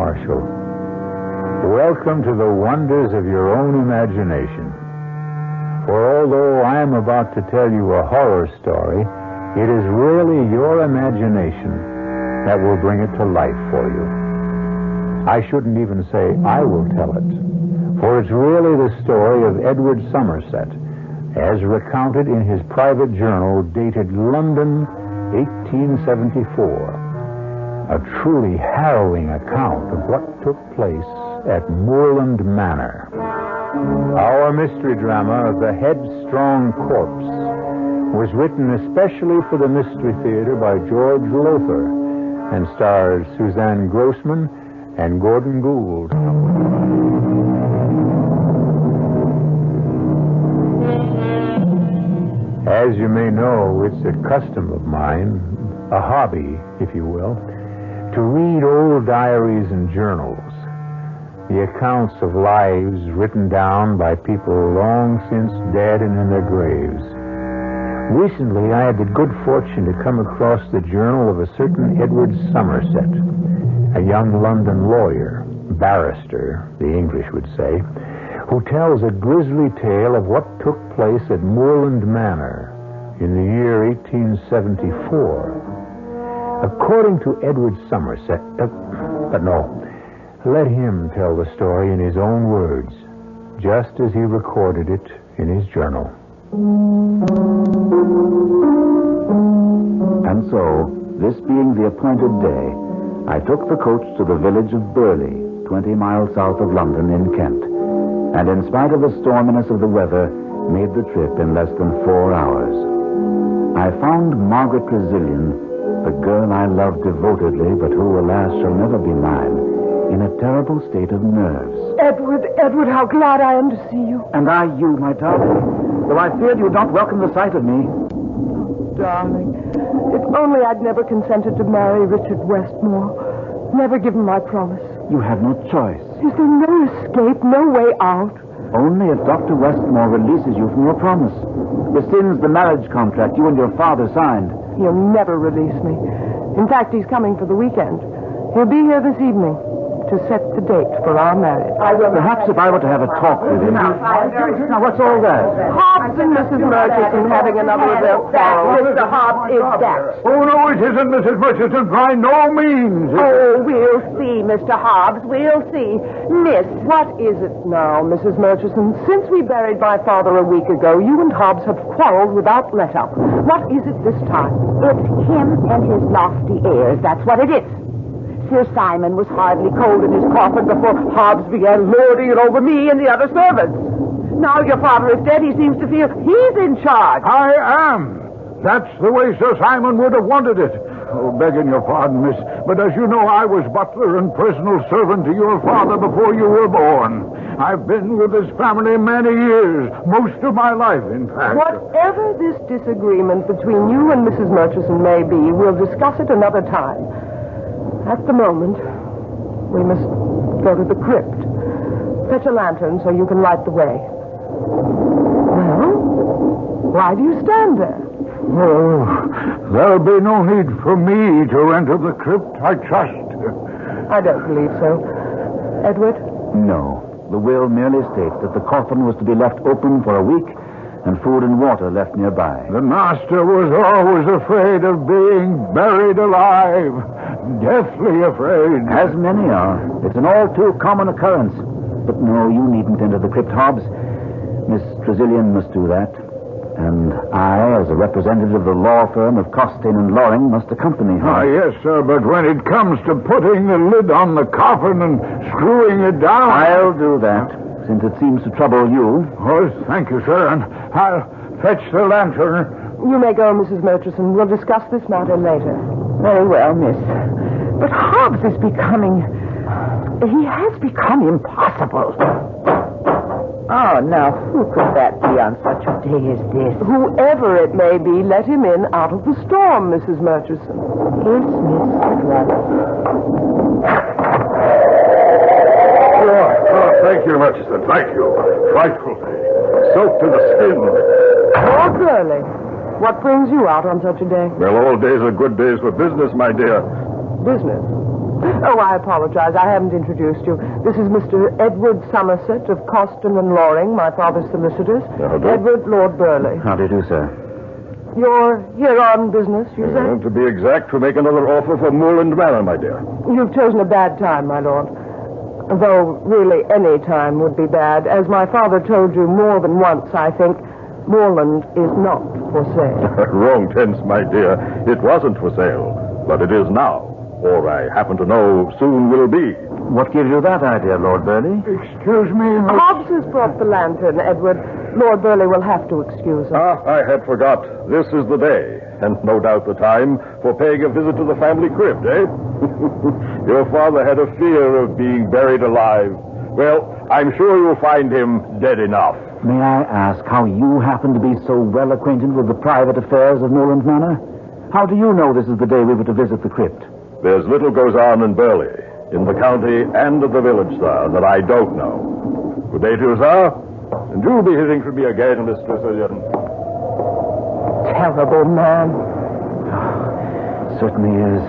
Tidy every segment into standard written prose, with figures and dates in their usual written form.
Marshall. Welcome to the wonders of your own imagination. For although I am about to tell you a horror story, it is really your imagination that will bring it to life for you. I shouldn't even say I will tell it, for it's really the story of Edward Somerset, as recounted in his private journal dated London, 1874. A truly harrowing account of what took place at Moorland Manor. Our mystery drama of The Headstrong Corpse was written especially for the Mystery Theater by George Lothar and stars Suzanne Grossman and Gordon Gould. As you may know, it's a custom of mine, a hobby, if you will, to read old diaries and journals, the accounts of lives written down by people long since dead and in their graves. Recently, I had the good fortune to come across the journal of a certain Edward Somerset, a young London lawyer, barrister, the English would say, who tells a grisly tale of what took place at Moorland Manor in the year 1874. According to Edward Somerset, but no, let him tell the story in his own words, just as he recorded it in his journal. And so, this being the appointed day, I took the coach to the village of Burley, 20 miles south of London in Kent, and in spite of the storminess of the weather, made the trip in less than 4 hours. I found Margaret Trezilian, the girl I loved devotedly, but who, alas, shall never be mine, in a terrible state of nerves. Edward, how glad I am to see you. And I you, my darling. Though I feared you'd not welcome the sight of me. Oh, darling, if only I'd never consented to marry Richard Westmore. Never given my promise. You had no choice. Is there no escape, no way out? Only if Dr. Westmore releases you from your promise. Rescinds the marriage contract you and your father signed. He'll never release me. In fact, he's coming for the weekend. He'll be here this evening to set the date for our marriage. Perhaps if I were to have a talk with him. Now, what's all that? Hobbs and Mrs. Murchison having another of their quarrels. Mr. Hobbs, is that? Oh, no, it isn't, Mrs. Murchison. By no means. Oh, we'll see, Mr. Hobbs. We'll see. Miss, what is it now, Mrs. Murchison? Since we buried my father a week ago, you and Hobbs have quarreled without let-up. What is it this time? It's him and his lofty airs. That's what it is. Sir Simon was hardly cold in his coffin before Hobbs began lording it over me and the other servants. Now your father is dead, he seems to feel he's in charge. I am. That's the way Sir Simon would have wanted it. Oh, begging your pardon, miss, but as you know, I was butler and personal servant to your father before you were born. I've been with this family many years, most of my life, in fact. Whatever this disagreement between you and Mrs. Murchison may be, we'll discuss it another time. At the moment, we must go to the crypt. Fetch a lantern so you can light the way. Well, why do you stand there? Oh, there'll be no need for me to enter the crypt, I trust. I don't believe so. Edward? No. The will merely states that the coffin was to be left open for a week and food and water left nearby. The master was always afraid of being buried alive. Deathly afraid. As many are. It's an all too common occurrence. But no, you needn't enter the crypt, Hobbs. Miss Trezilian must do that. And I, as a representative of the law firm of Costain and Loring, must accompany her. Ah, yes, sir, but when it comes to putting the lid on the coffin and screwing it down... I'll do that, since it seems to trouble you. Oh, thank you, sir, and I'll fetch the lantern. You may go, Mrs. Murchison. We'll discuss this matter later. Very well, miss. But Hobbs is becoming... He has become impossible. Oh, now, who could that be on such a day as this? Whoever it may be, let him in out of the storm, Mrs. Murchison. Yes, miss. Oh, thank you, Murchison. Thank you. Frightful. Soaked to the skin. Oh, Burley. What brings you out on such a day? Well, all days are good days for business, my dear. Business? Oh, I apologize. I haven't introduced you. This is Mr. Edward Somerset of Coston and Loring, my father's solicitors. Edward Lord Burleigh. How do you do, sir? You're here on business, you say? To be exact, to make another offer for Moorland Manor, my dear. You've chosen a bad time, my lord. Though, really, any time would be bad. As my father told you more than once, I think, Moorland is not for sale. Wrong tense, my dear. It wasn't for sale, but it is now. Or I happen to know soon will be. What gives you that idea, Lord Burleigh? Excuse me, Hobbs has brought the lantern, Edward. Lord Burleigh will have to excuse us. I had forgot. This is the day, and no doubt the time, for paying a visit to the family crypt, eh? Your father had a fear of being buried alive. Well, I'm sure you'll find him dead enough. May I ask how you happen to be so well acquainted with the private affairs of Moorland Manor? How do you know this is the day we were to visit the crypt? There's little goes on in Burleigh, in the county and at the village, sir, that I don't know. Good day to you, sir. And you'll be hearing from me again, Mr. Sicilian. Terrible man. Certainly is.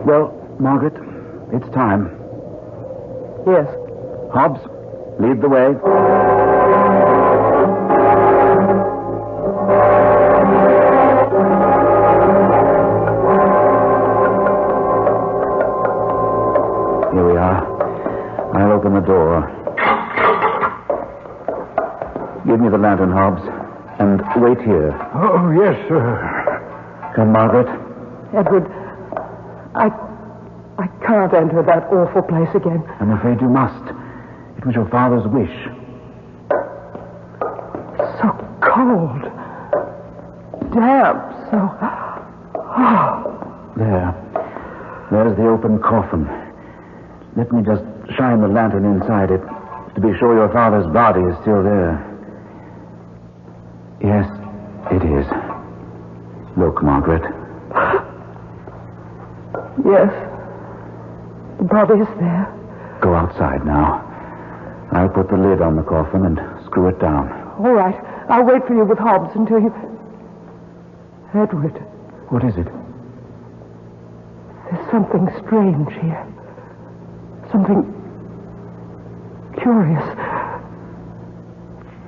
Well, Margaret, it's time. Yes. Hobbs, lead the way. Here we are. I'll open the door. Give me the lantern, Hobbs, and wait here. Oh, yes, sir. Come, Margaret. Edward, I can't enter that awful place again. I'm afraid you must. It was your father's wish. So cold. Damp, so... There's the open coffin. Let me just shine the lantern inside it to be sure your father's body is still there. Yes, it is. Look, Margaret. Yes. The body is there. Go outside now. I'll put the lid on the coffin and screw it down. All right. I'll wait for you with Hobbs until you... Edward. What is it? There's something strange here. Something curious.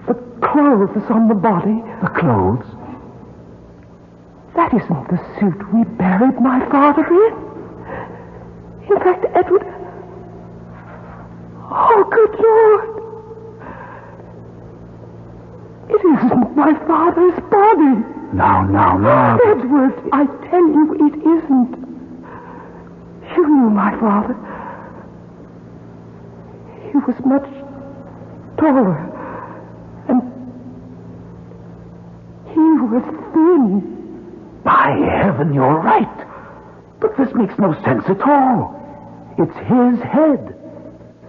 The clothes on the body. The clothes? That isn't the suit we buried my father in. In fact, Edward... Oh, good Lord. It isn't my father's body. No. Edward, I tell you, it isn't. You knew my father. He was much taller. And he was thin. By heaven, you're right. But this makes no sense at all. It's his head.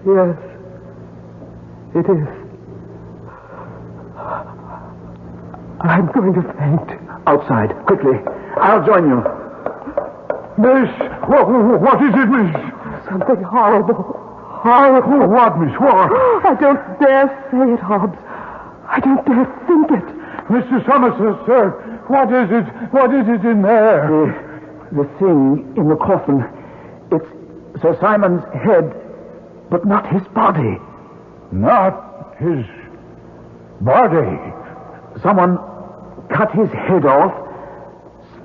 Yes, it is. I'm going to faint. Outside, quickly. I'll join you. Miss, what is it, miss? Something horrible. Horrible. What, miss, what? I don't dare say it, Hobbs. I don't dare think it. Mr. Somerset, sir, what is it? What is it in there? The thing in the coffin, it's Sir Simon's head, but not his body. Not his body. Someone cut his head off,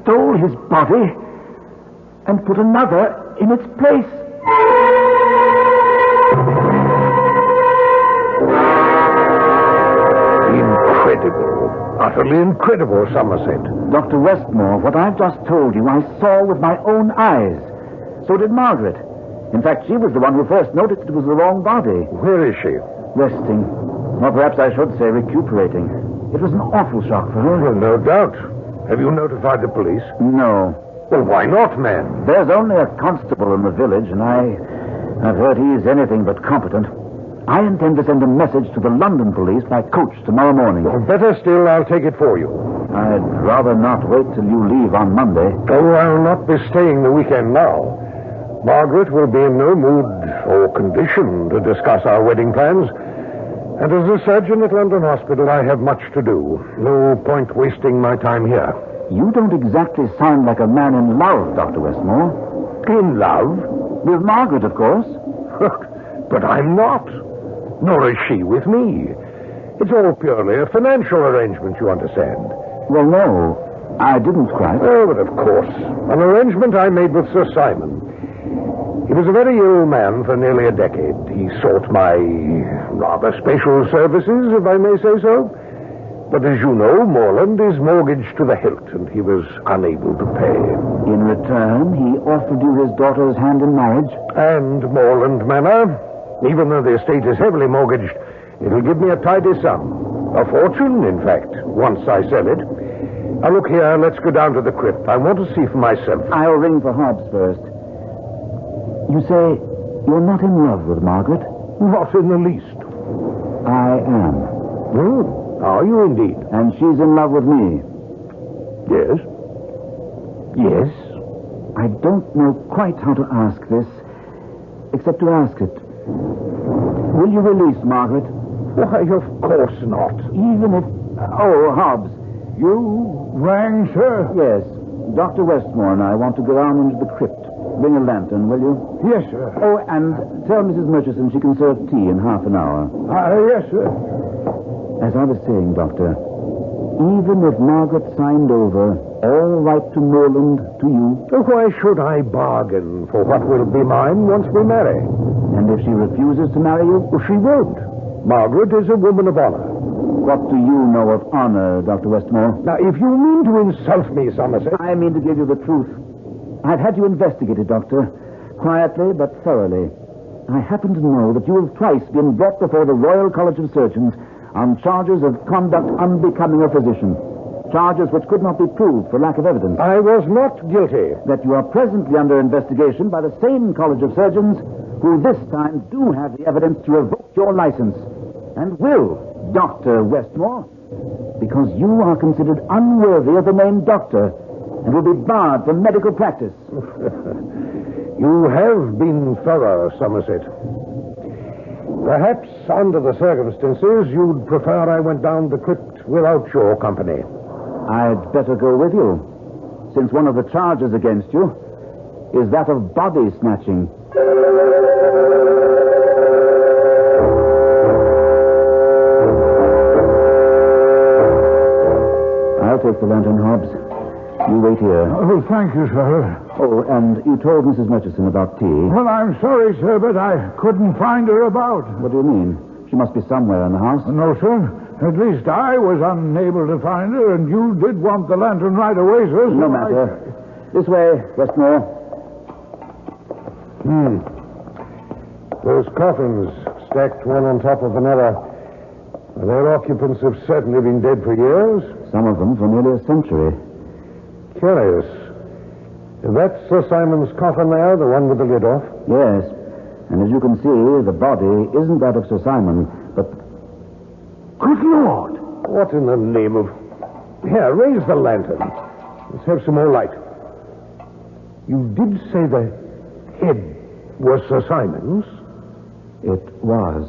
stole his body, and put another in its place. Incredible. Utterly incredible, Somerset. Dr. Westmore, what I've just told you, I saw with my own eyes. So did Margaret. In fact, she was the one who first noticed it was the wrong body. Where is she? Resting. Or perhaps I should say recuperating. It was an awful shock for her. Well, no doubt. Have you notified the police? No. Well, why not, man? There's only a constable in the village, and I've heard he's anything but competent. I intend to send a message to the London police by coach tomorrow morning. Well, better still, I'll take it for you. I'd rather not wait till you leave on Monday. Oh, I'll not be staying the weekend now. Margaret will be in no mood or condition to discuss our wedding plans. And as a surgeon at London Hospital, I have much to do. No point wasting my time here. You don't exactly sound like a man in love, Dr. Westmore. In love? With Margaret, of course. But I'm not. Nor is she with me. It's all purely a financial arrangement, you understand. Well, no, I didn't quite. Oh, but of course. An arrangement I made with Sir Simon. He was a very ill man for nearly a decade. He sought my rather special services, if I may say so. But as you know, Morland is mortgaged to the hilt, and he was unable to pay. In return, he offered you his daughter's hand in marriage? And Morland Manor, even though the estate is heavily mortgaged, it'll give me a tidy sum. A fortune, in fact, once I sell it. Now, look here, let's go down to the crypt. I want to see for myself. I'll ring for Hobbs first. You say you're not in love with Margaret? Not in the least. I am. Are you indeed? And she's in love with me? Yes. Yes. I don't know quite how to ask this, except to ask it. Will you release Margaret? Why, of course not. Even if... Oh, Hobbs. You rang, sir? Yes. Dr. Westmore and I want to go down into the crypt. Bring a lantern, will you? Yes, sir. Oh, and tell Mrs. Murchison she can serve tea in half an hour. Yes, sir. As I was saying, Doctor, even if Margaret signed over all right to Morland to you... Why should I bargain for what will be mine once we marry? And if she refuses to marry you? Well, she won't. Margaret is a woman of honor. What do you know of honor, Dr. Westmore? Now, if you mean to insult me, Somerset... I mean to give you the truth. I've had you investigated, Doctor. Quietly, but thoroughly. I happen to know that you have twice been brought before the Royal College of Surgeons on charges of conduct unbecoming a physician. Charges which could not be proved for lack of evidence. I was not guilty. That you are presently under investigation by the same College of Surgeons who this time do have the evidence to revoke your license. And will, Dr. Westmore, because you are considered unworthy of the name doctor and will be barred from medical practice. You have been thorough, Somerset. Perhaps, under the circumstances, you'd prefer I went down the crypt without your company. I'd better go with you, since one of the charges against you is that of body snatching. I'll take the lantern, Hobbs. You wait here. Oh, thank you, sir. Oh, and you told Mrs. Murchison about tea. Well, I'm sorry, sir, but I couldn't find her about. What do you mean? She must be somewhere in the house. No, sir. At least I was unable to find her, and you did want the lantern right away, sir. No matter. This way, Westmore. Those coffins, stacked one on top of another, their occupants have certainly been dead for years. Some of them for nearly a century. Curious. That's Sir Simon's coffin there, the one with the lid off? Yes. And as you can see, the body isn't that of Sir Simon, but... Good Lord! What in the name of... Here, raise the lantern. Let's have some more light. You did say the head was Sir Simon's? It was.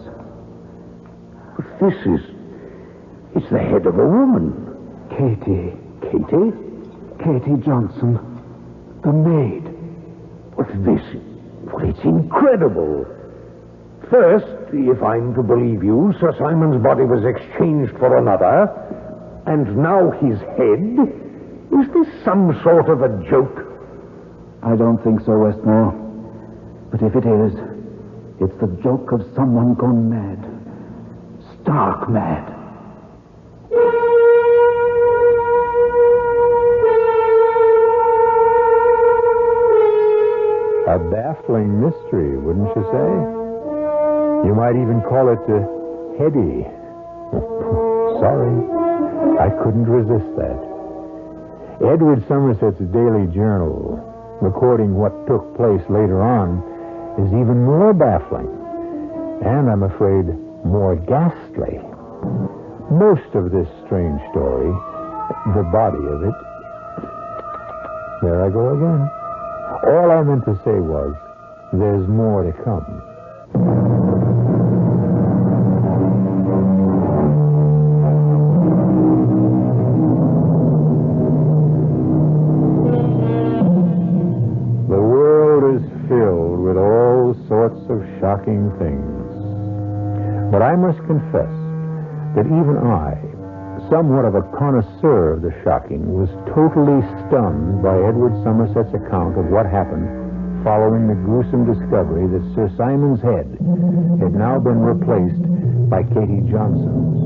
But this is... It's the head of a woman. Katie. Katie? Katie Johnson. The maid. What's this? Well, it's incredible. First, if I'm to believe you, Sir Simon's body was exchanged for another, and now his head? Is this some sort of a joke? I don't think so, Westmore. But if it is, it's the joke of someone gone mad. Stark mad. A baffling mystery, wouldn't you say? You might even call it heady. Sorry, I couldn't resist that. Edward Somerset's daily journal, recording what took place later on, is even more baffling. And I'm afraid more ghastly. Most of this strange story, the body of it... There I go again. All I meant to say was, there's more to come. The world is filled with of shocking things. But I must confess that even I, somewhat of a connoisseur of the shocking, was totally stunned by Edward Somerset's account of what happened following the gruesome discovery that Sir Simon's head had now been replaced by Katie Johnson's.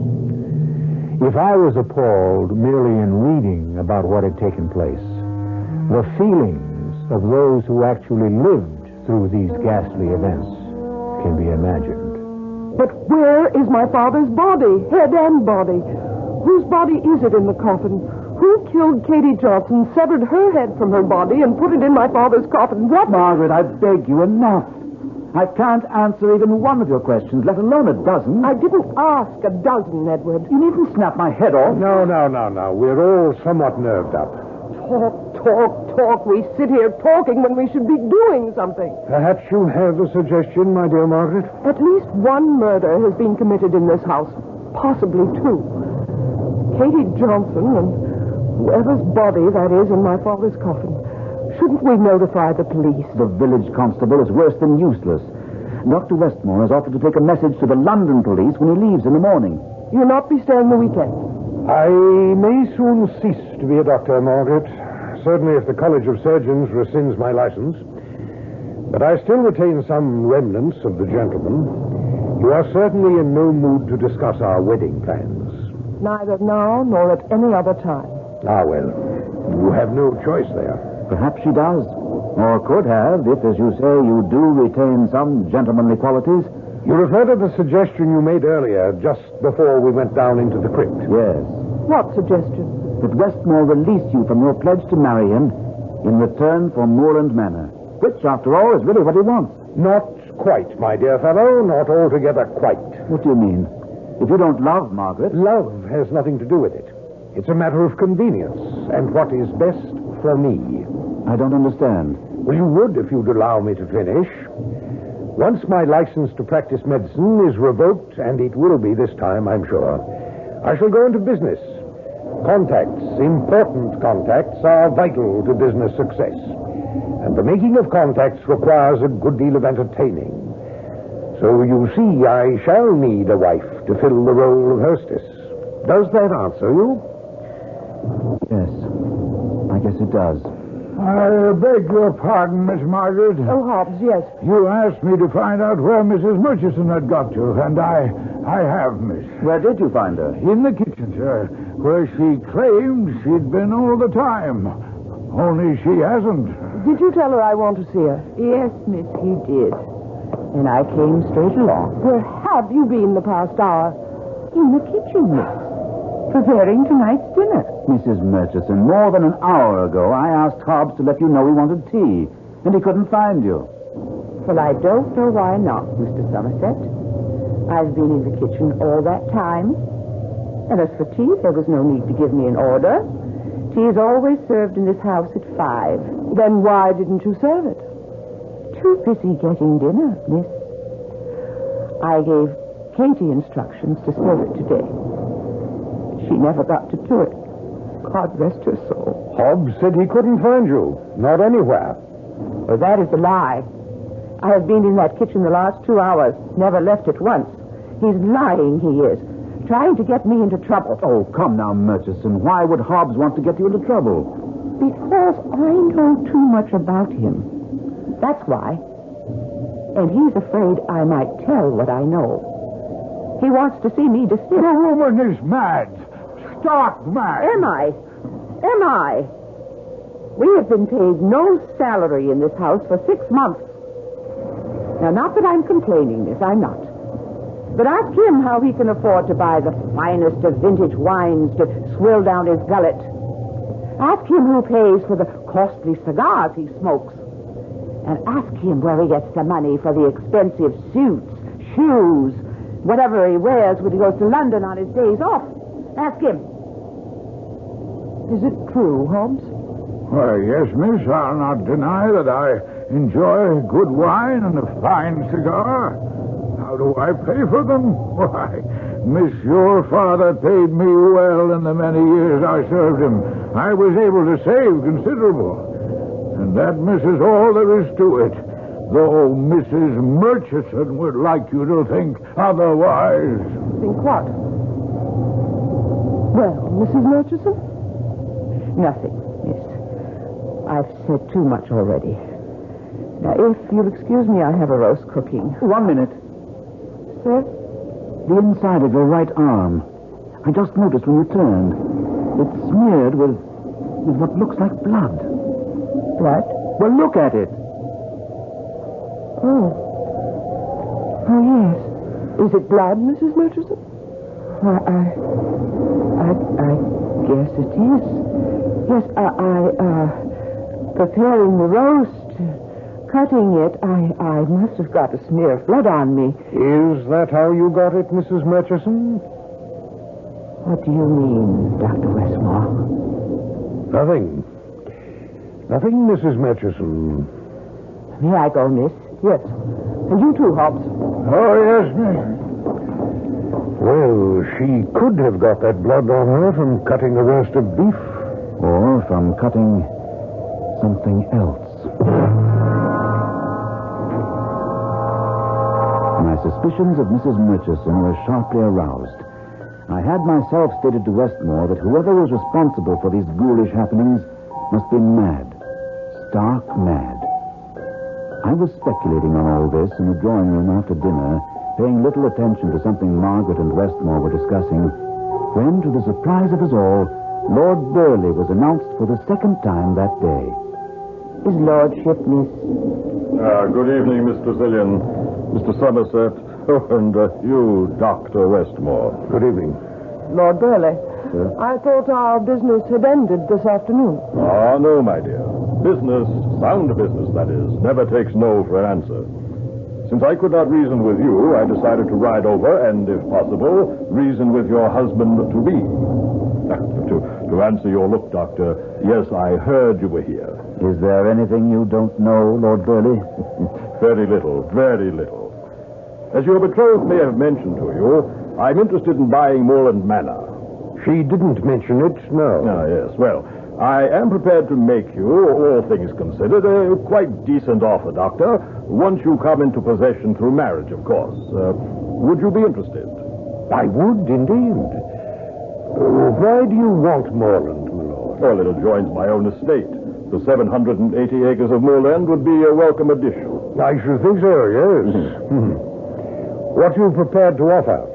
If I was appalled merely in reading about what had taken place, the feelings of those who actually lived through these ghastly events can be imagined. But where is my father's body, head and body? Whose body is it in the coffin? Who killed Katie Johnson, severed her head from her body, and put it in my father's coffin? What? Margaret, I beg you, enough. I can't answer even one of your questions, let alone a dozen. I didn't ask a dozen, Edward. You needn't snap my head off. No. We're all somewhat nerved up. Talk. We sit here talking when we should be doing something. Perhaps you have a suggestion, my dear Margaret? At least one murder has been committed in this house. Possibly two. Katie Johnson and whoever's body that is in my father's coffin. Shouldn't we notify the police? The village constable is worse than useless. Dr. Westmore has offered to take a message to the London police when he leaves in the morning. You'll not be staying the weekend? I may soon cease to be a doctor, Margaret. Certainly if the College of Surgeons rescinds my license. But I still retain some remnants of the gentleman. You are certainly in no mood to discuss our wedding plans. Neither now nor at any other time. Ah, well, you have no choice there. Perhaps she does. Or could have, if, as you say, you do retain some gentlemanly qualities. You refer to the suggestion you made earlier, just before we went down into the crypt. Yes. What suggestion? That Westmore release you from your pledge to marry him in return for Moorland Manor. Which, after all, is really what he wants. Not quite, my dear fellow. Not altogether quite. What do you mean? If you don't love Margaret... Love has nothing to do with it. It's a matter of convenience and what is best for me. I don't understand. Well, you would if you'd allow me to finish. Once my license to practice medicine is revoked, and it will be this time, I'm sure, I shall go into business. Contacts, important contacts, are vital to business success. And the making of contacts requires a good deal of entertaining. So you see, I shall need a wife to fill the role of hostess. Does that answer you? Yes. I guess it does. I beg your pardon, Miss Margaret. Oh, Hobbs, yes. You asked me to find out where Mrs. Murchison had got to, and I have, miss. Where did you find her? In the kitchen, sir, where she claimed she'd been all the time. Only she hasn't. Did you tell her I want to see her? Yes, miss, he did. And I came straight along. Where have you been the past hour? In the kitchen, miss. Preparing tonight's dinner. Mrs. Murchison, more than an hour ago, I asked Hobbs to let you know he wanted tea, and he couldn't find you. Well, I don't know why not, Mr. Somerset. I've been in the kitchen all that time. And as for tea, there was no need to give me an order. Tea is always served in this house at 5. Then why didn't you serve it? Too busy getting dinner, miss. I gave Katie instructions to serve it today. She never got to do it. God rest her soul. Hobbs said he couldn't find you. Not anywhere. Well, that is a lie. I have been in that kitchen the last 2 hours. Never left it once. He's lying, he is. Trying to get me into trouble. Oh, come now, Murchison. Why would Hobbs want to get you into trouble? Because I know too much about him. That's why. And he's afraid I might tell what I know. He wants to see me distilled. The woman is mad. Stark mad. Am I? We have been paid no salary in this house for 6 months. Now, not that I'm complaining, miss, I'm not. But ask him how he can afford to buy the finest of vintage wines to swill down his gullet. Ask him who pays for the costly cigars he smokes. And ask him where he gets the money for the expensive suits, shoes, whatever he wears when he goes to London on his days off. Ask him. Is it true, Hobbs? Why, yes, miss, I'll not deny that I enjoy good wine and a fine cigar. How do I pay for them? Why, miss, your father paid me well in the many years I served him. I was able to save considerable. And that, miss, is all there is to it. though Mrs. Murchison would like you to think otherwise. Think what? Well, Mrs. Murchison? Nothing, miss. I've said too much already. Now, if you'll excuse me, I have a roast cooking. 1 minute. Sir? The inside of your right arm. I just noticed when you turned. It's smeared with what looks like blood. What? Well, look at it. Oh, yes. Is it blood, Mrs. Murchison? I guess it is. Yes, preparing the roast, cutting it, I must have got a smear of blood on me. Is that how you got it, Mrs. Murchison? What do you mean, Dr. Westmore? Nothing. Nothing, Mrs. Murchison. May I go, miss? Yes. And you too, Hobbs. Oh, yes, miss. Well, she could have got that blood on her from cutting a roast of beef. Or from cutting something else. My suspicions of Mrs. Murchison were sharply aroused. I had myself stated to Westmore that whoever was responsible for these ghoulish happenings must be mad. Stark mad. I was speculating on all this in the drawing room after dinner, paying little attention to something Margaret and Westmore were discussing, when, to the surprise of us all, Lord Burleigh was announced for the second time that day. His lordship, miss. Good evening, Miss Tressilian, Mr. Somerset, and you, Dr. Westmore. Good evening. Lord Burleigh, I thought our business had ended this afternoon. Ah, no, my dear. Business, sound business, that is, never takes no for an answer. Since I could not reason with you, I decided to ride over and, if possible, reason with your husband-to-be. To answer your look, Doctor, yes, I heard you were here. Is there anything you don't know, Lord Burleigh? Very little, very little. As your betrothed may have mentioned to you, I'm interested in buying Moorland Manor. She didn't mention it, no. Ah, yes. Well, I am prepared to make you, all things considered, a quite decent offer, Doctor, once you come into possession through marriage, of course. Would you be interested? I would, indeed. Why do you want Moorland, my lord? Well, it adjoins my own estate. The 780 acres of moorland would be a welcome addition. I should think so, yes. What are you prepared to offer?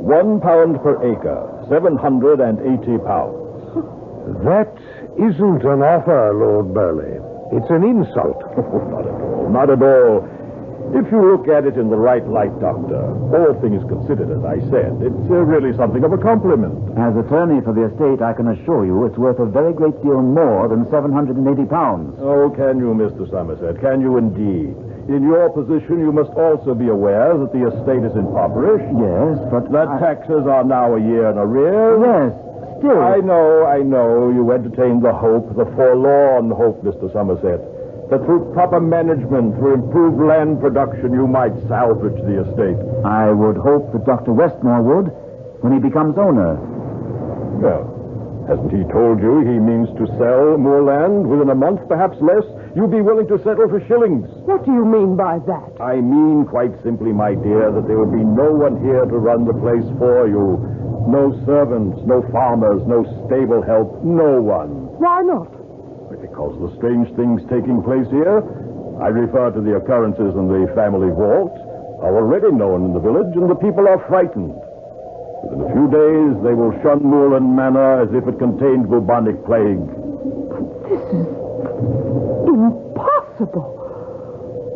£1 per acre, 780 pounds. That isn't an offer, Lord Burleigh. It's an insult. Not at all, not at all. If you look at it in the right light, Doctor, all things considered, as I said, it's really something of a compliment. As attorney for the estate, I can assure you it's worth a very great deal more than 780 pounds. Oh, can you, Mr. Somerset? Can you indeed? In your position, you must also be aware that the estate is impoverished. Yes, but that taxes are now a year in arrears. Yes, still. I know. You entertain the hope, the forlorn hope, Mr. Somerset, that through proper management, through improved land production, you might salvage the estate. I would hope that Dr. Westmore would, when he becomes owner. Well, hasn't he told you he means to sell more land within a month, perhaps less? You'd be willing to settle for shillings. What do you mean by that? I mean, quite simply, my dear, that there would be no one here to run the place for you. No servants, no farmers, no stable help, no one. Why not? Because the strange things taking place here, I refer to the occurrences in the family vault, are already known in the village, and the people are frightened. Within a few days, they will shun Moorland Manor as if it contained bubonic plague. This is impossible.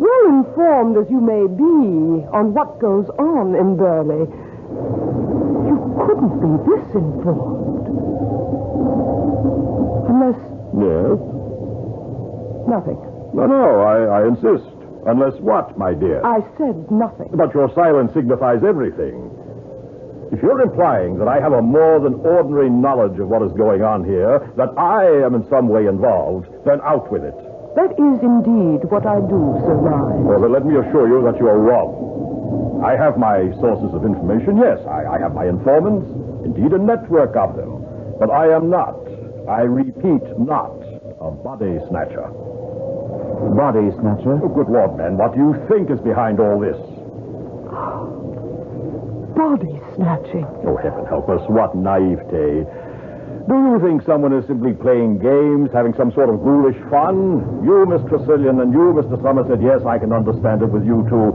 Well informed as you may be on what goes on in Burleigh, you couldn't be this informed. Unless... Yes? Nothing. No, I insist. Unless what, my dear? I said nothing. But your silence signifies everything. If you're implying that I have a more than ordinary knowledge of what is going on here, that I am in some way involved, then out with it. That is indeed what I do surmise. Well, then let me assure you that you are wrong. I have my sources of information, yes. I have my informants, indeed a network of them. But I am not, I repeat, not a body snatcher. Body snatcher. Oh, good Lord, man, what do you think is behind all this? Body snatching. Oh, heaven help us, what naivete. Do you think someone is simply playing games, having some sort of ghoulish fun? You, Miss Tressilian, and you, Mr. Somerset, yes, I can understand it with you two.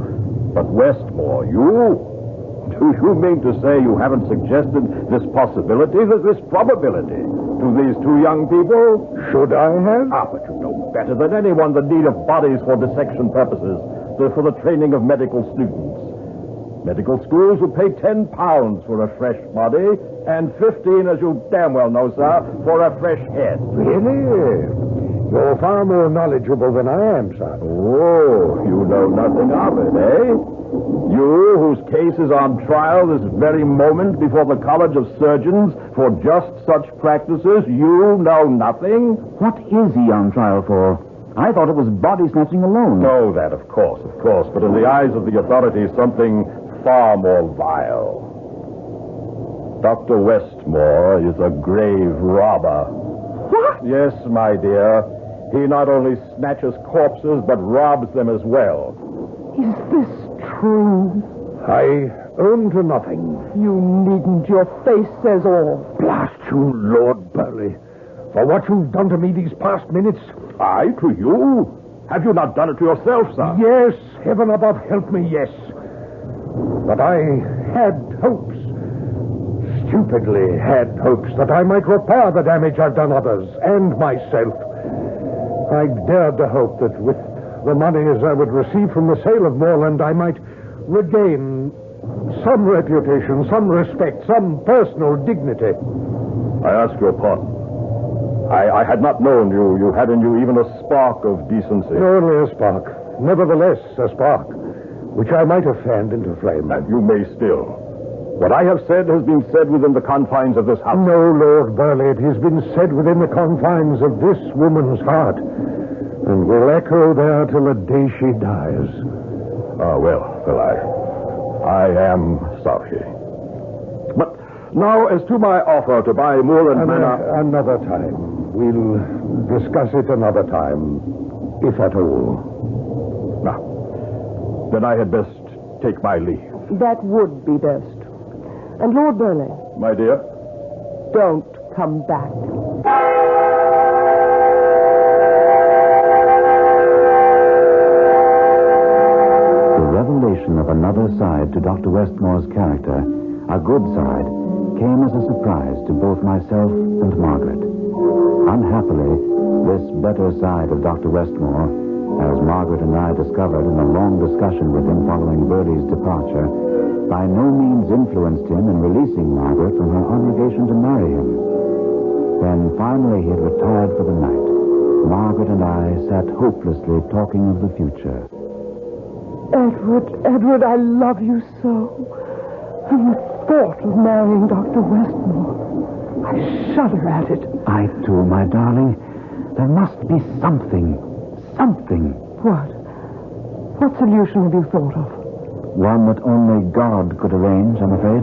But Westmore, you? Do you mean to say you haven't suggested this possibility, this probability, to these two young people? Should I have? Ah, but you know better than anyone the need of bodies for dissection purposes, for the training of medical students. Medical schools would pay £10 for a fresh body, and 15, as you damn well know, sir, for a fresh head. Really? You're far more knowledgeable than I am, sir. Oh, you know nothing of it, eh? You, whose case is on trial this very moment before the College of Surgeons for just such practices, you know nothing? What is he on trial for? I thought it was body snatching alone. No, that, of course. But in the eyes of the authorities, something far more vile. Dr. Westmore is a grave robber. What? Yes, my dear. He not only snatches corpses, but robs them as well. Is this true? I own to nothing. You needn't. Your face says all. Blast you, Lord Burley. For what you've done to me these past minutes. I to you? Have you not done it to yourself, sir? Yes, heaven above help me, yes. But I had hopes. Stupidly had hopes that I might repair the damage I've done others and myself. I dared to hope that with the money as I would receive from the sale of Moorland, I might regain some reputation, some respect, some personal dignity. I ask your pardon. I had not known you had in you even a spark of decency. Only a spark. Nevertheless, a spark, which I might have fanned into flame. And you may still. What I have said has been said within the confines of this house. No, Lord Burley, it has been said within the confines of this woman's heart, and will echo there till the day she dies. Well, I am sorry. But now, as to my offer to buy Moorland Manor... Another time. We'll discuss it another time, if at all. Now, then I had best take my leave. That would be best. And Lord Burley, My dear? don't come back. The revelation of another side to Dr. Westmore's character, a good side, came as a surprise to both myself and Margaret. Unhappily, this better side of Dr. Westmore, as Margaret and I discovered in a long discussion with him following Burley's departure, by no means influenced him in releasing Margaret from her obligation to marry him. When finally he had retired for the night, Margaret and I sat hopelessly talking of the future. Edward, I love you so. And the thought of marrying Dr. Westmore, I shudder at it. I too, my darling. There must be something. What? What solution have you thought of? One that only God could arrange, I'm afraid.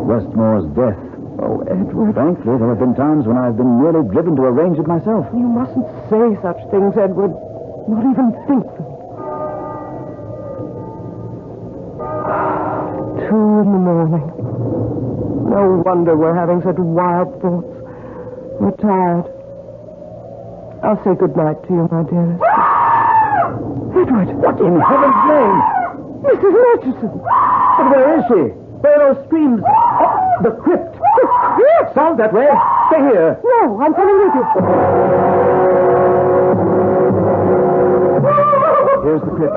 Westmore's death. Oh, Edward. Frankly, there have been times when I've been nearly driven to arrange it myself. You mustn't say such things, Edward. Not even think them. 2 a.m. No wonder we're having such wild thoughts. We're tired. I'll say good night to you, my dearest. Edward! What in heaven's name? Mrs. Murchison! But where is she? Where are those screams? Oh, the crypt. The crypt! Sound that way. Stay here. No, I'm coming with you. Here's the crypt.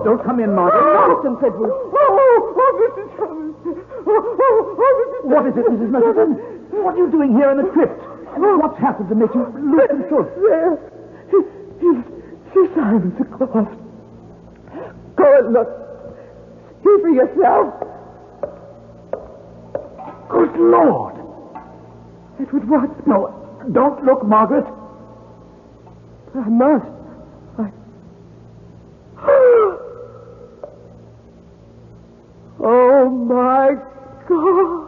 Don't come in, Margaret. Nonsense, Edward. Mrs. Thomas. What is it, Mrs. Murchison? What are you doing here in the crypt? What's happened to make you lose control? There. Sir Simon's closet. Go and look. See for yourself. Good Lord. Edward, what? No, don't look, Margaret. I must. Oh, my God.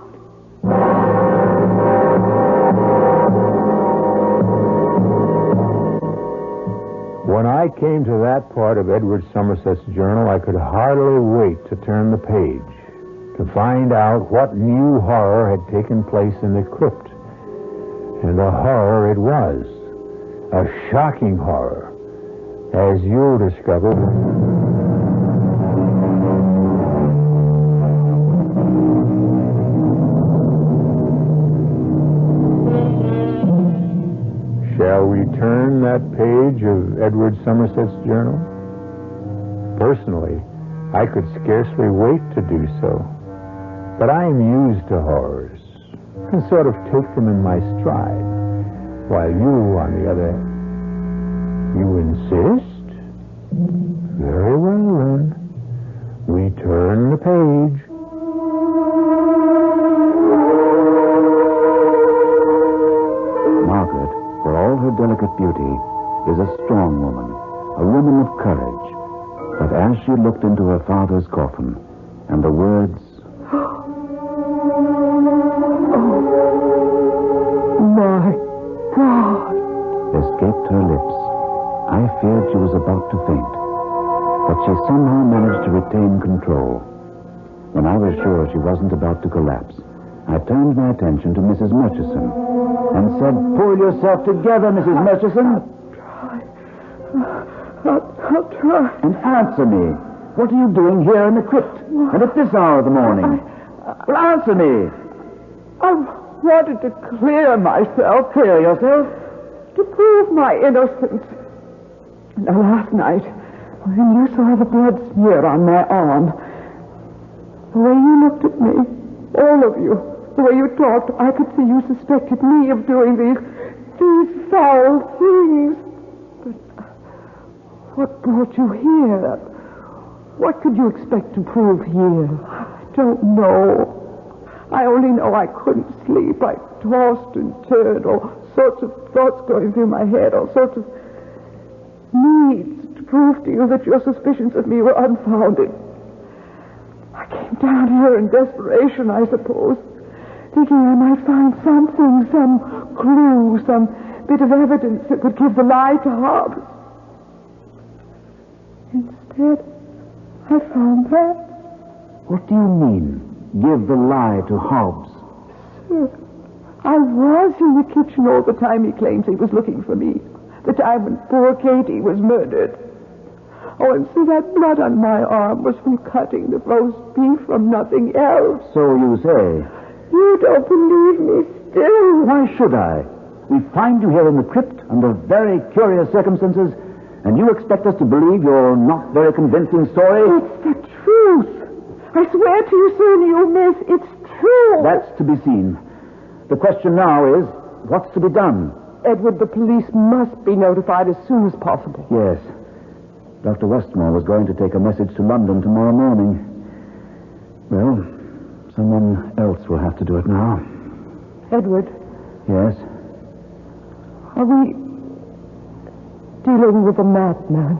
When I came to that part of Edward Somerset's journal, I could hardly wait to turn the page, to find out what new horror had taken place in the crypt. And a horror it was. A shocking horror, as you'll discover. Shall we turn that page of Edward Somerset's journal? Personally, I could scarcely wait to do so. But I am used to horrors, and sort of take them in my stride. While you, on the other... You insist? Very well, then. We turn the page. Margaret, for all her delicate beauty, is a strong woman, a woman of courage. But as she looked into her father's coffin, and the words... My God! escaped her lips, I feared she was about to faint. But she somehow managed to retain control. When I was sure she wasn't about to collapse, I turned my attention to Mrs. Murchison and said, "Pull yourself together, Mrs. Murchison." I'll try. And answer me. What are you doing here in the crypt? And at this hour of the morning? Well, answer me. I wanted to clear myself. Clear yourself? To prove my innocence. Now, last night, when you saw the blood smear on my arm, the way you looked at me, all of you, the way you talked, I could see you suspected me of doing these foul things. But what brought you here? What could you expect to prove here? I don't know. I only know I couldn't sleep. I tossed and turned, all sorts of thoughts going through my head, all sorts of needs to prove to you that your suspicions of me were unfounded. I came down here in desperation, I suppose, thinking I might find something, some clue, some bit of evidence that would give the lie to Hobbs. Instead, I found that. What do you mean, give the lie to Hobbs? Sir, I was in the kitchen all the time he claims he was looking for me. The time when poor Katie was murdered. Oh, and see, that blood on my arm was from cutting the roast beef, from nothing else. So you say. You don't believe me still. Why should I? We find you here in the crypt under very curious circumstances, and you expect us to believe your not very convincing story? It's the truth. I swear to you, sir, you miss. It's true. That's to be seen. The question now is, what's to be done? Edward, the police must be notified as soon as possible. Yes. Dr. Westmore was going to take a message to London tomorrow morning. Well, someone else will have to do it now. Edward. Yes? Are we dealing with a madman?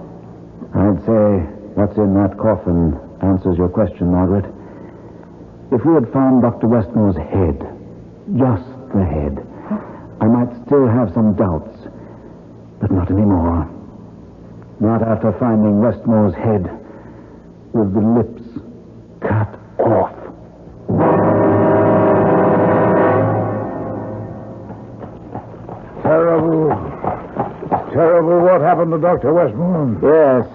I'd say what's in that coffin answers your question, Margaret. If we had found Dr. Westmore's head, just the head, I might still have some doubts. But not anymore. Not after finding Westmore's head with the lips cut off. Terrible. Terrible what happened to Dr. Westmore. Yes.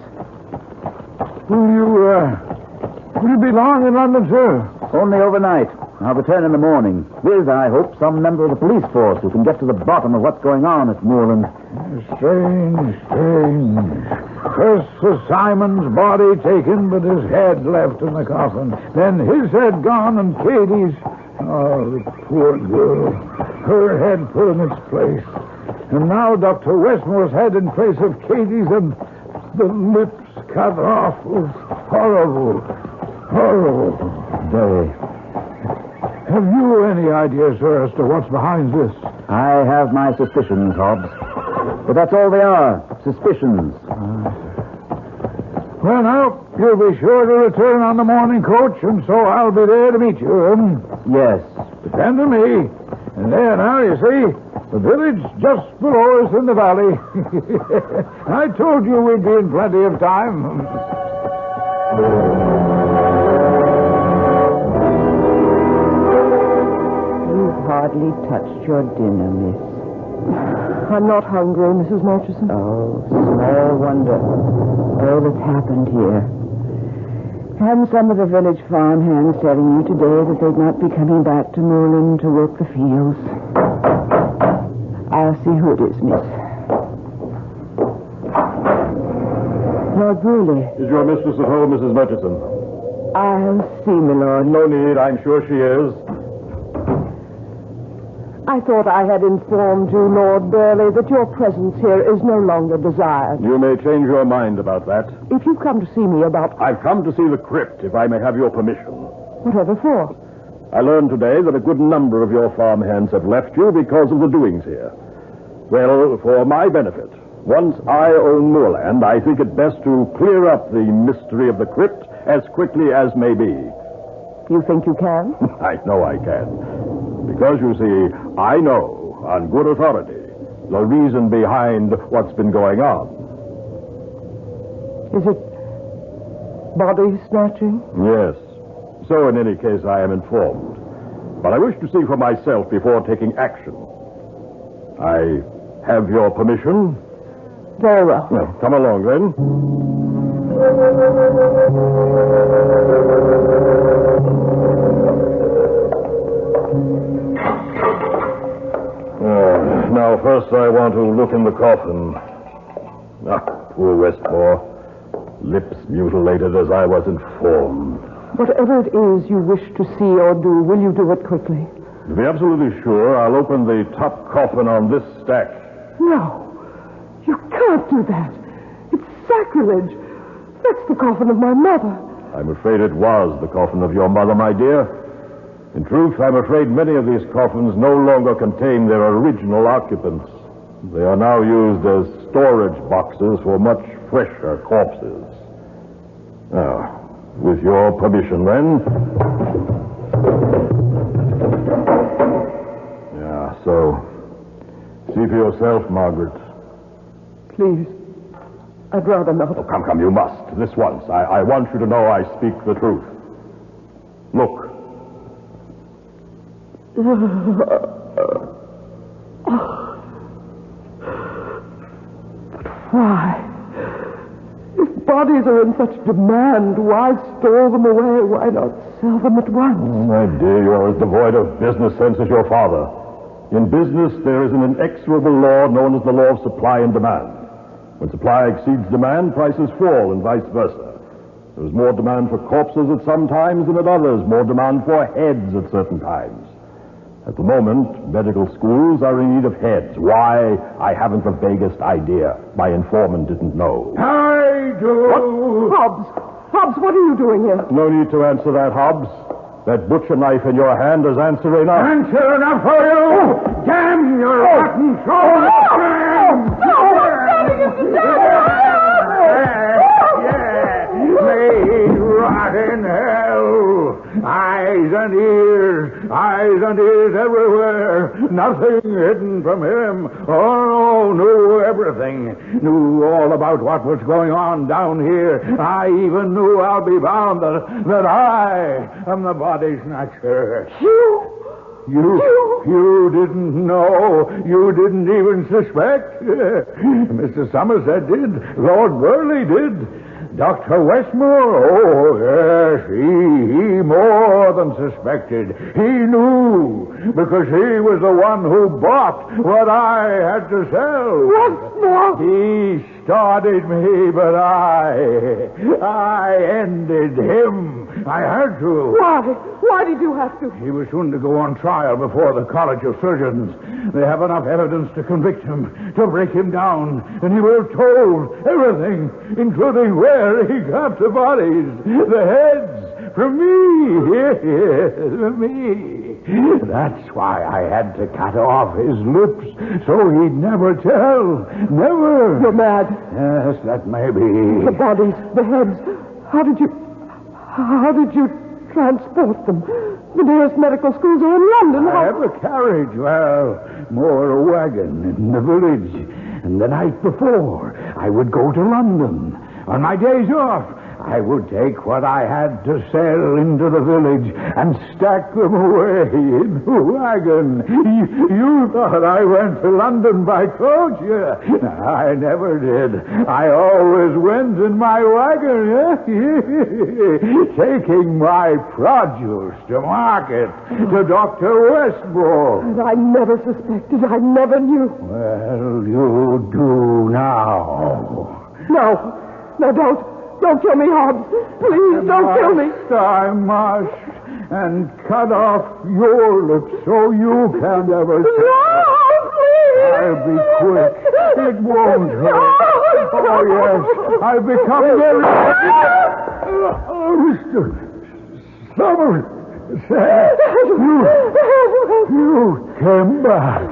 Will you be long in London, sir? Only overnight. I'll return in the morning with, I hope, some member of the police force who can get to the bottom of what's going on at Moorland. Strange. First was Simon's body taken, but his head left in the coffin. Then his head gone and Katie's... Oh, the poor girl. Her head put in its place. And now Dr. Westmore's head in place of Katie's and the lips cut off. Was horrible. Very. Have you any idea, sir, as to what's behind this? I have my suspicions, Hobbs. But that's all they are. Suspicions. Well, now, you'll be sure to return on the morning coach, and so I'll be there to meet you. Yes. Depend on me. And there now, you see, The village just below us in the valley. I told you we'd be in plenty of time. You've hardly touched your dinner, miss. I'm not hungry, Mrs. Murchison. Oh, small wonder. All that's happened here. And some of the village farmhands telling you today that they'd not be coming back to Moorland to work the fields. I'll see who it is, miss. Lord Burley. Is your mistress at home, Mrs. Murchison? I'll see, my lord. No need. I'm sure she is. I thought I had informed you, Lord Burley, that your presence here is no longer desired. You may change your mind about that. If you've come to see me about... I've come to see the crypt, if I may have your permission. Whatever for? I learned today that a good number of your farmhands have left you because of the doings here. Well, for my benefit, once I own moorland, I think it best to clear up the mystery of the crypt as quickly as may be. You think you can? I know I can. Because, you see, I know, on good authority, the reason behind what's been going on. Is it body snatching? Yes. So, in any case, I am informed. But I wish to see for myself before taking action. I have your permission? Very well. Well, come along, then. Now, first I want to look in the coffin. Ah, poor Westmore. Lips mutilated as I was informed. Whatever it is you wish to see or do, will you do it quickly? To be absolutely sure, I'll open the top coffin on this stack. No. You can't do that. It's sacrilege. That's the coffin of my mother. I'm afraid it was the coffin of your mother, my dear. In truth, I'm afraid many of these coffins no longer contain their original occupants. They are now used as storage boxes for much fresher corpses. Now, with your permission, then. Yeah, so, see for yourself, Margaret. Please. I'd rather not. Oh, come, you must. This once. I want you to know I speak the truth. Look. But why? If bodies are in such demand, why store them away? Why not sell them at once? Oh, my dear, you are as devoid of business sense as your father. In business, there is an inexorable law known as the law of supply and demand. When supply exceeds demand, prices fall, and vice versa. There is more demand for corpses at some times than at others, more demand for heads at certain times. At the moment, medical schools are in need of heads. Why? I haven't the vaguest idea. My informant didn't know. I do. What? Hobbs, what are you doing here? No need to answer that, Hobbs. That butcher knife in your hand is answer enough. Answer enough for you! Damn your rotten soul! May rot in hell! Eyes and ears everywhere. Nothing hidden from him. Oh, no, knew everything. Knew all about what was going on down here. I even knew, I'll be bound, that I am the body snatcher. You didn't know. You didn't even suspect. Mr. Somerset did. Lord Burley did. Dr. Westmore, oh, yes, he more than suspected. He knew, because he was the one who bought what I had to sell. Westmore? He started me, but I ended him. I had to. Why? Why did you have to? He was soon to go on trial before the College of Surgeons. They have enough evidence to convict him, to break him down, and he will have told everything, including where he got the bodies, the heads, from me. Yes, from me. That's why I had to cut off his lips, so he'd never tell. Never. You're mad. Yes, that may be. The bodies, the heads. How did you transport them? The nearest medical schools are in London. I have a carriage. Well, more a wagon in the village. And the night before, I would go to London. On my days off, I would take what I had to sell into the village and stack them away in the wagon. You thought I went to London by coach? Yeah. I never did. I always went in my wagon, taking my produce to market, to Dr. Westbrook. And I never suspected. I never knew. Well, you do now. No, don't. Don't kill me, Hobbs. Please, don't kill me. I must. And cut off your lips so you can't ever say. No, please. I'll be quick. It won't hurt. Oh, yes. I've become very... Mr. Somerset, you came back.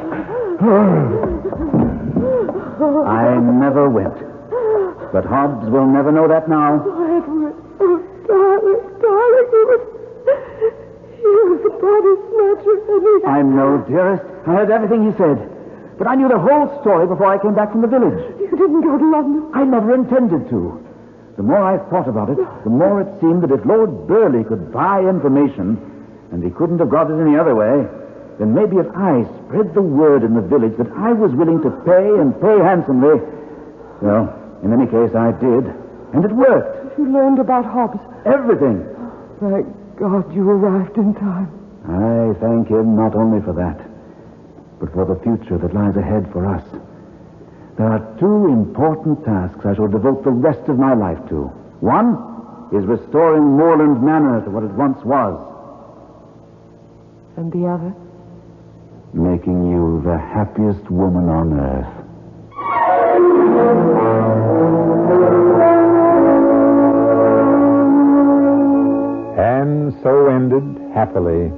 I never went. But Hobbs will never know that now. Oh, Edward. Oh, darling. He was the body snatcher, and he... I know, dearest. I heard everything he said. But I knew the whole story before I came back from the village. You didn't go to London? I never intended to. The more I thought about it, the more it seemed that if Lord Burleigh could buy information, and he couldn't have got it any other way, then maybe if I spread the word in the village that I was willing to pay and pay handsomely, well... In any case, I did. And it worked. You learned about Hobbs? Everything. Thank God you arrived in time. I thank him not only for that, but for the future that lies ahead for us. There are two important tasks I shall devote the rest of my life to. One is restoring Moorland Manor to what it once was. And the other? Making you the happiest woman on earth. And so ended, happily,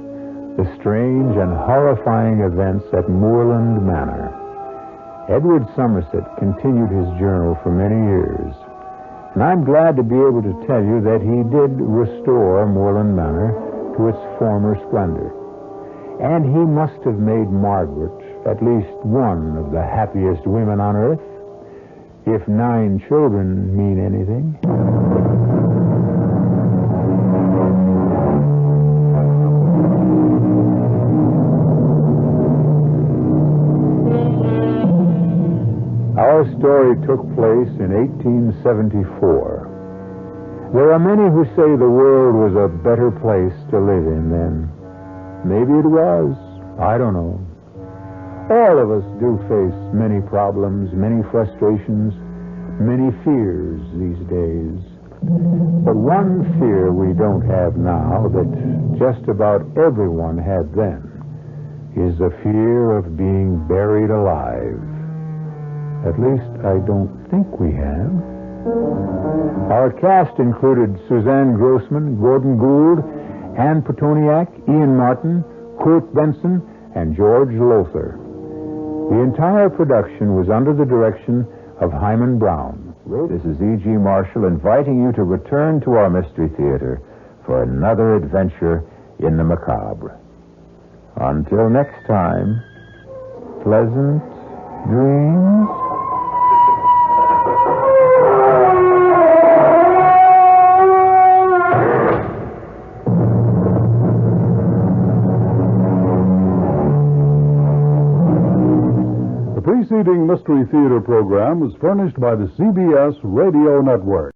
the strange and horrifying events at Moorland Manor. Edward Somerset continued his journal for many years, and I'm glad to be able to tell you that he did restore Moorland Manor to its former splendor. And he must have made Margaret at least one of the happiest women on earth, if 9 children mean anything. Our story took place in 1874. There are many who say the world was a better place to live in then. Maybe it was. I don't know. All of us do face many problems, many frustrations, many fears these days. But one fear we don't have now that just about everyone had then is the fear of being buried alive. At least I don't think we have. Our cast included Suzanne Grossman, Gordon Gould, Anne Petoniak, Ian Martin, Kurt Benson, and George Lothar. The entire production was under the direction of Himan Brown. This is E.G. Marshall inviting you to return to our Mystery Theater for another adventure in the macabre. Until next time, pleasant dreams. The preceding Mystery Theater program was furnished by the CBS Radio Network.